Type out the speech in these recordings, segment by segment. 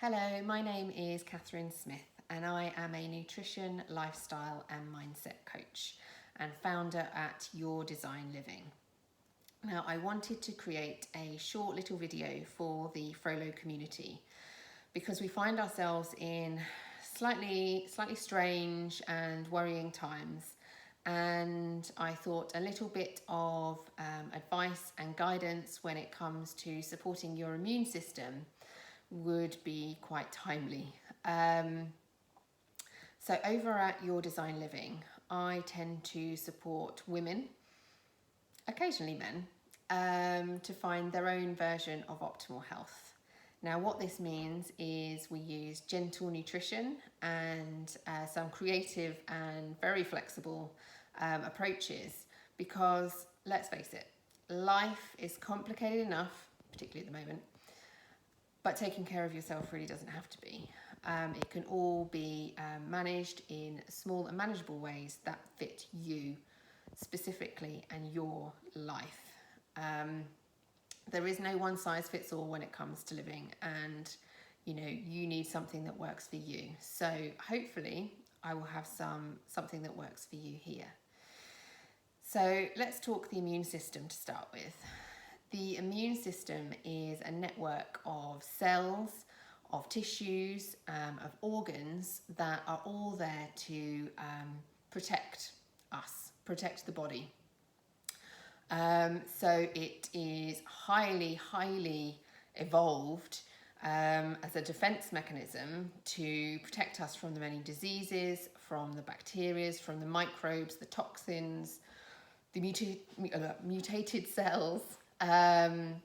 Hello, my name is Katharine Smith and I am a nutrition, lifestyle and mindset coach and founder at Your Design Living. Now, I wanted to create a short little video for the Frollo community because we find ourselves in slightly strange and worrying times, and I thought a little bit of advice and guidance when it comes to supporting your immune system would be quite timely. So over at Your Design Living, I tend to support women, occasionally men, to find their own version of optimal health. Now, what this means is we use gentle nutrition and some creative and very flexible approaches because, let's face it, life is complicated enough, particularly at the moment, but taking care of yourself really doesn't have to be. It can all be managed in small and manageable ways that fit you specifically and your life. There is no one size fits all when it comes to living, and you need something that works for you. So hopefully I will have something that works for you here. So let's talk the immune system to start with. The immune system is a network of cells, of tissues, of organs that are all there to protect us, protect the body. So it is highly evolved as a defense mechanism to protect us from the many diseases, from the bacteria, from the microbes, the toxins, the mutated cells. And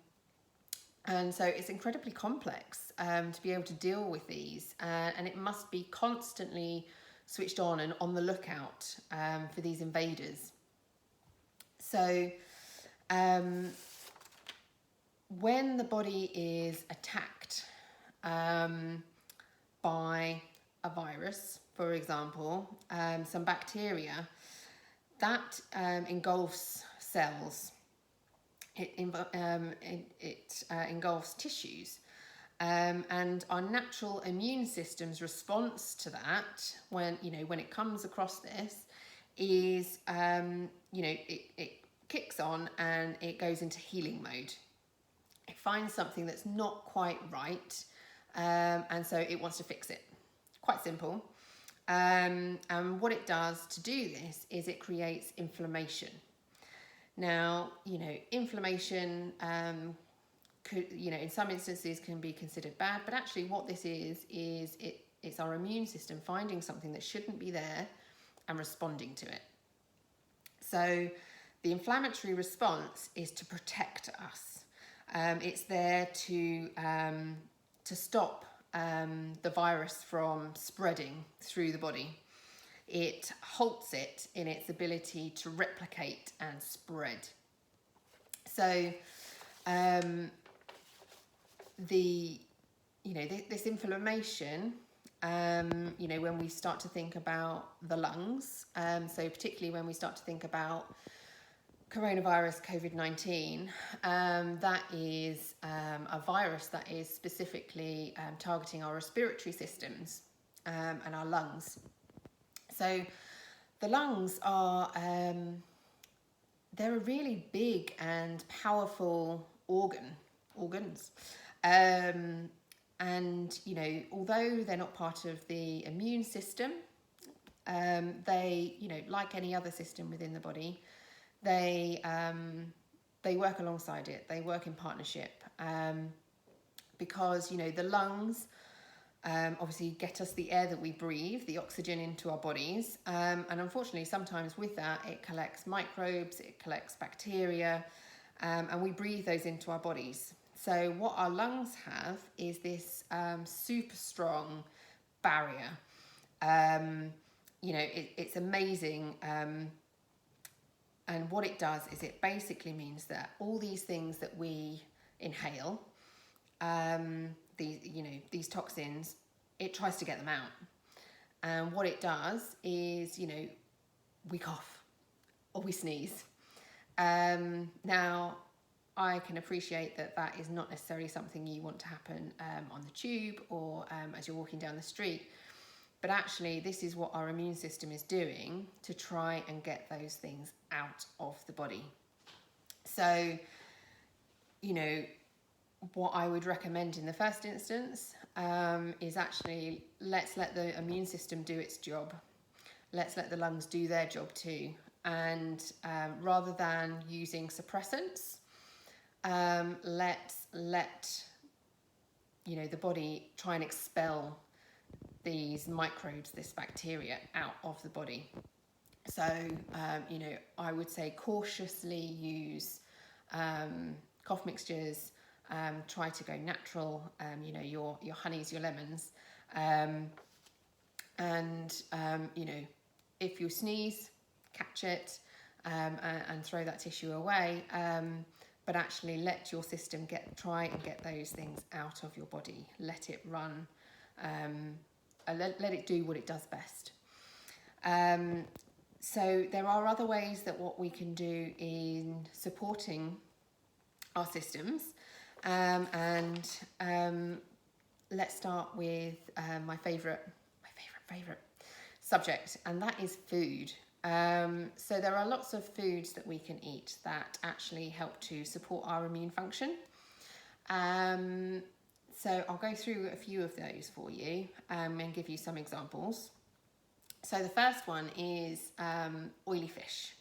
so it's incredibly complex to be able to deal with these, and it must be constantly switched on and on the lookout for these invaders. So when the body is attacked by a virus, for example, some bacteria, that engulfs cells. It engulfs tissues, and our natural immune system's response to that, when it comes across this, is it kicks on and it goes into healing mode. It finds something that's not quite right, and so it wants to fix it. Quite simple. And what it does to do this is it creates inflammation. Now, inflammation could, in some instances can be considered bad, but actually what this is it's our immune system finding something that shouldn't be there and responding to it. So the inflammatory response is to protect us. It's there to stop the virus from spreading through the body. It halts it in its ability to replicate and spread. So this inflammation, when we start to think about the lungs, so particularly when we start to think about coronavirus, COVID-19, that is a virus that is specifically targeting our respiratory systems and our lungs. So the lungs are, they're a really big and powerful organs. And, although they're not part of the immune system, they, like any other system within the body, they work alongside it. They work in partnership, because, the lungs, obviously get us the air that we breathe, the oxygen into our bodies, and unfortunately sometimes with that it collects microbes, it collects bacteria, and we breathe those into our bodies. So what our lungs have is this super strong barrier. It's amazing, and what it does is it basically means that all these things that we inhale, these toxins, it tries to get them out. And what it does is, we cough or we sneeze. Now, I can appreciate that that is not necessarily something you want to happen on the tube or as you're walking down the street. But actually, this is what our immune system is doing to try and get those things out of the body. So, you know, what I would recommend in the first instance is actually let's let the immune system do its job. Let's let the lungs do their job too. And rather than using suppressants, let's let the body try and expel these microbes, this bacteria, out of the body. So, I would say cautiously use cough mixtures. Try to go natural. Your honeys, your lemons, if you sneeze, catch it and throw that tissue away. But actually, let your system try and get those things out of your body. Let it run. Let it do what it does best. So there are other ways that what we can do in supporting our systems. Let's start with my favourite subject, and that is food. So there are lots of foods that we can eat that actually help to support our immune function. So I'll go through a few of those for you and give you some examples. So the first one is oily fish.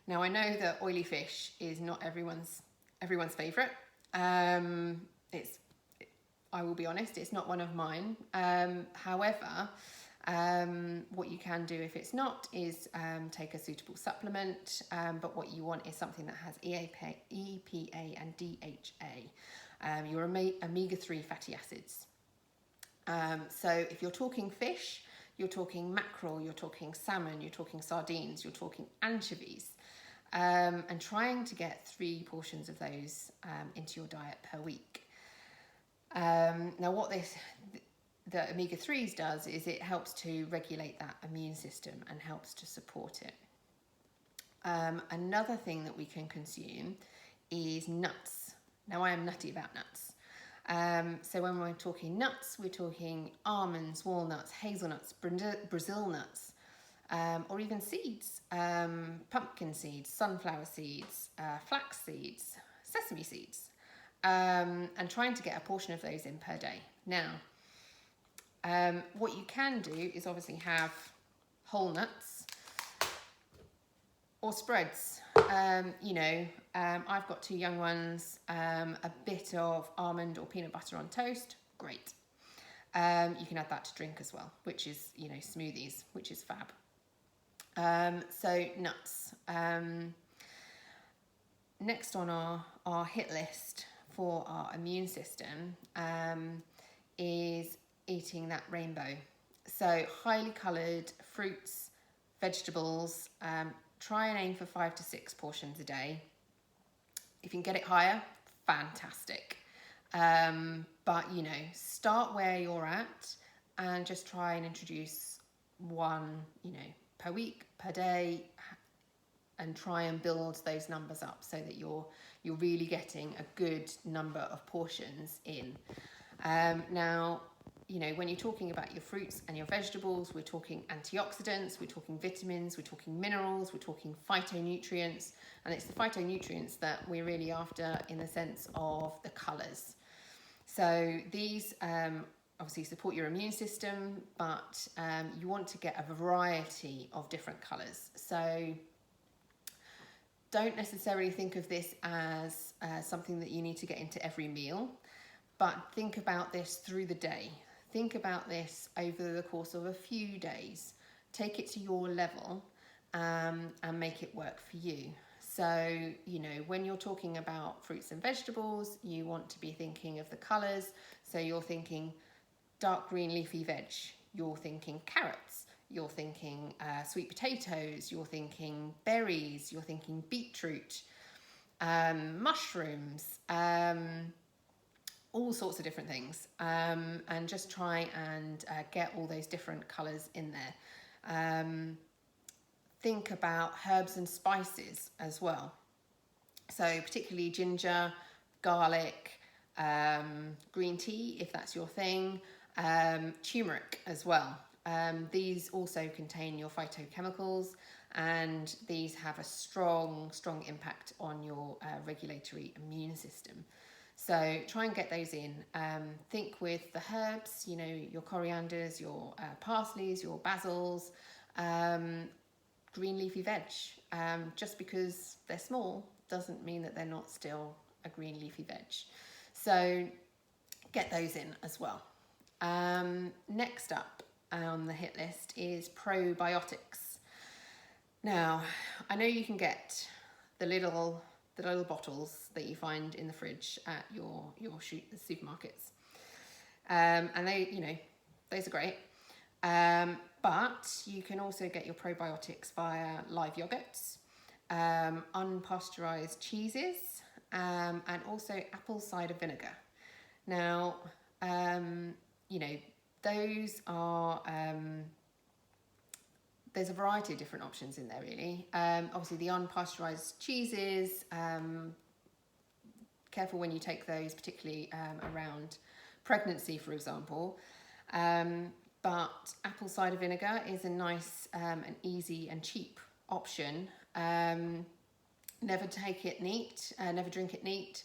Now I know that oily fish is not everyone's favourite. I will be honest, it's not one of mine. However, what you can do if it's not is take a suitable supplement, but what you want is something that has EPA and DHA, your omega-3 fatty acids. So if you're talking fish, you're talking mackerel, you're talking salmon, you're talking sardines, you're talking anchovies, and trying to get 3 portions of those into your diet per week. Now what the omega-3s does is it helps to regulate that immune system and helps to support it. Another thing that we can consume is nuts. Now I am nutty about nuts. So when we're talking nuts, we're talking almonds, walnuts, hazelnuts, Brazil nuts, or even seeds, pumpkin seeds, sunflower seeds, flax seeds, sesame seeds, and trying to get a portion of those in per day. Now, what you can do is obviously have whole nuts or spreads. I've got 2 young ones, a bit of almond or peanut butter on toast, great. You can add that to drink as well, which is, smoothies, which is fab. So nuts. Next on our hit list for our immune system is eating that rainbow. So highly coloured fruits, vegetables, try and aim for 5 to 6 portions a day. If you can get it higher, fantastic. But start where you're at and just try and introduce 1, per week, per day, and try and build those numbers up so that you're really getting a good number of portions in. Now, when you're talking about your fruits and your vegetables, we're talking antioxidants, we're talking vitamins, we're talking minerals, we're talking phytonutrients, and it's the phytonutrients that we're really after in the sense of the colours. So these obviously support your immune system, but you want to get a variety of different colours. So don't necessarily think of this as something that you need to get into every meal, but think about this through the day. Think about this over the course of a few days. Take it to your level and make it work for you. So, when you're talking about fruits and vegetables, you want to be thinking of the colours. So you're thinking dark green leafy veg. You're thinking carrots. You're thinking sweet potatoes. You're thinking berries. You're thinking beetroot, mushrooms, all sorts of different things, and just try and get all those different colours in there. Think about herbs and spices as well. So particularly ginger, garlic, green tea, if that's your thing, turmeric as well. These also contain your phytochemicals, and these have a strong impact on your regulatory immune system. So try and get those in. Think with the herbs, your corianders, your parsleys, your basils, green leafy veg. Just because they're small doesn't mean that they're not still a green leafy veg. So get those in as well. Next up on the hit list is probiotics. Now, I know you can get the little bottles that you find in the fridge at your supermarkets, and they, those are great. But you can also get your probiotics via live yogurts, unpasteurized cheeses, and also apple cider vinegar. Now, those are, there's a variety of different options in there, really. Obviously, the unpasteurized cheeses, careful when you take those, particularly around pregnancy, for example. But apple cider vinegar is a nice and easy and cheap option. Never take it neat, never drink it neat,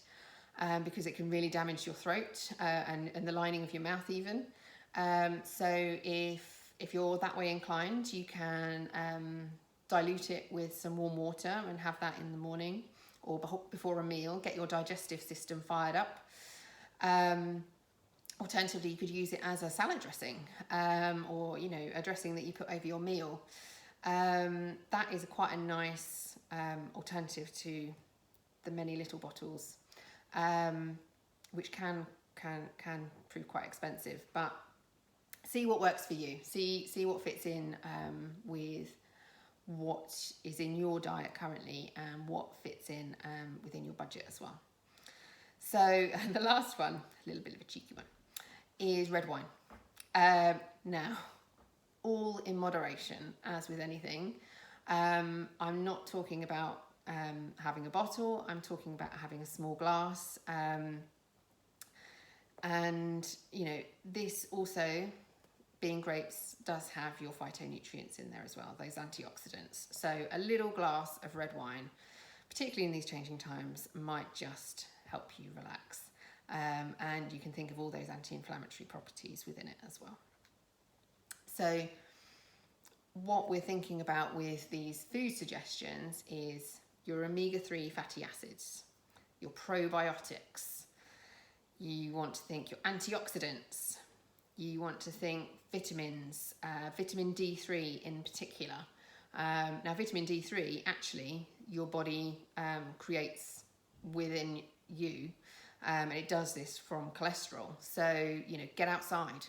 because it can really damage your throat and the lining of your mouth even. So if you're that way inclined, you can dilute it with some warm water and have that in the morning or before a meal. Get your digestive system fired up. Alternatively, you could use it as a salad dressing, or a dressing that you put over your meal. That is quite a nice alternative to the many little bottles, which can prove quite expensive. But see what works for you. See what fits in with what is in your diet currently and what fits in within your budget as well. So the last one, a little bit of a cheeky one, is red wine. Now, all in moderation, as with anything. I'm not talking about having a bottle. I'm talking about having a small glass. And this also, being grapes, does have your phytonutrients in there as well, those antioxidants. So a little glass of red wine, particularly in these changing times, might just help you relax. And you can think of all those anti-inflammatory properties within it as well. So what we're thinking about with these food suggestions is your omega-3 fatty acids, your probiotics. You want to think your antioxidants. You want to think vitamins, vitamin D3 in particular. Now, vitamin D3, actually, your body creates within you, and it does this from cholesterol. So, get outside.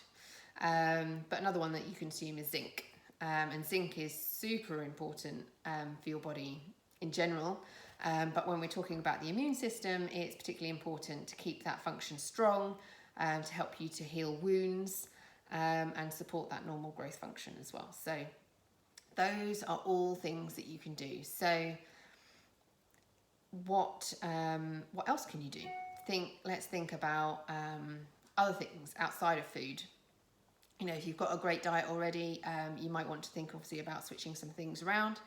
But another one that you consume is zinc. And zinc is super important for your body in general. But when we're talking about the immune system, it's particularly important to keep that function strong, to help you to heal wounds, and support that normal growth function as well. So those are all things that you can do. So what else can you do? Let's think about other things outside of food. If you've got a great diet already, you might want to think obviously about switching some things around.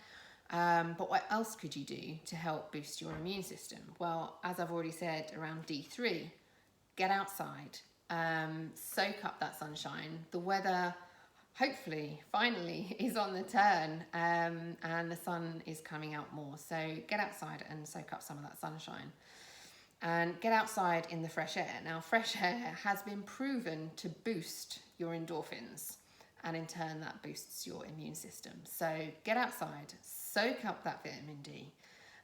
But what else could you do to help boost your immune system? Well, as I've already said, around D3, get outside, soak up that sunshine. The weather, hopefully, finally, is on the turn, and the sun is coming out more. So get outside and soak up some of that sunshine. And get outside in the fresh air. Now, fresh air has been proven to boost your endorphins, and in turn that boosts your immune system. So get outside, soak up that vitamin D,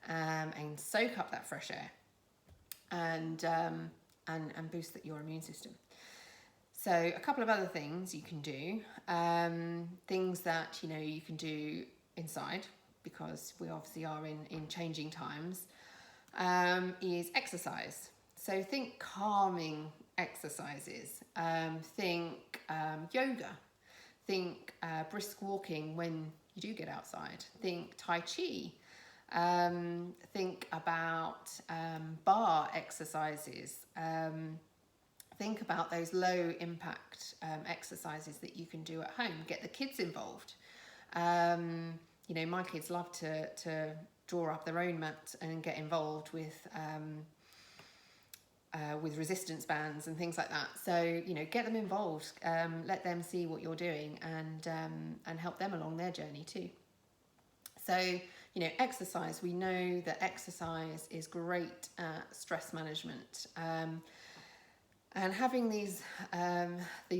and soak up that fresh air, and boost your immune system. So a couple of other things you can do, things that you can do inside, because we obviously are in changing times, is exercise. So think calming exercises, think yoga, think brisk walking when you do get outside, think Tai Chi, Think about bar exercises. Think about those low impact exercises that you can do at home. Get the kids involved. You know, my kids love to draw up their own mat and get involved with resistance bands and things like that. So, you know, get them involved, let them see what you're doing, and help them along their journey too. So, you know, exercise, we know that exercise is great at stress management. And having these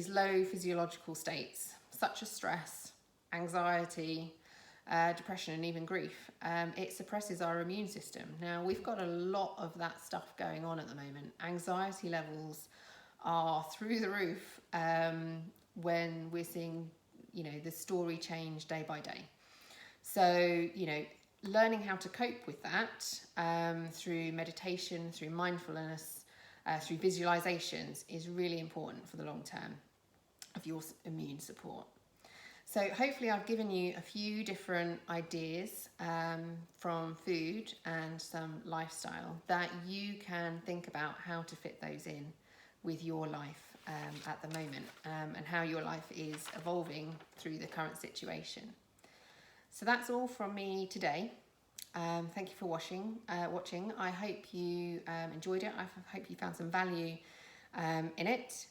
low physiological states, such as stress, anxiety, depression, and even grief, it suppresses our immune system. Now, we've got a lot of that stuff going on at the moment. Anxiety levels are through the roof when we're seeing, you know, the story change day by day. So, you know, learning how to cope with that through meditation, through mindfulness, through visualizations is really important for the long term of your immune support. So hopefully I've given you a few different ideas from food and some lifestyle that you can think about how to fit those in with your life at the moment, and how your life is evolving through the current situation. So that's all from me today. Thank you for watching. I hope you enjoyed it. I hope you found some value in it.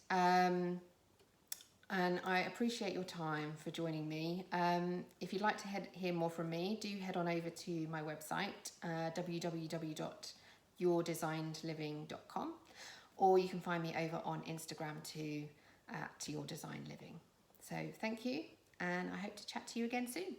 And I appreciate your time for joining me. If you'd like to hear more from me, do head on over to my website, www.yourdesignedliving.com, or you can find me over on Instagram too, at Your Design Living. So thank you, and I hope to chat to you again soon.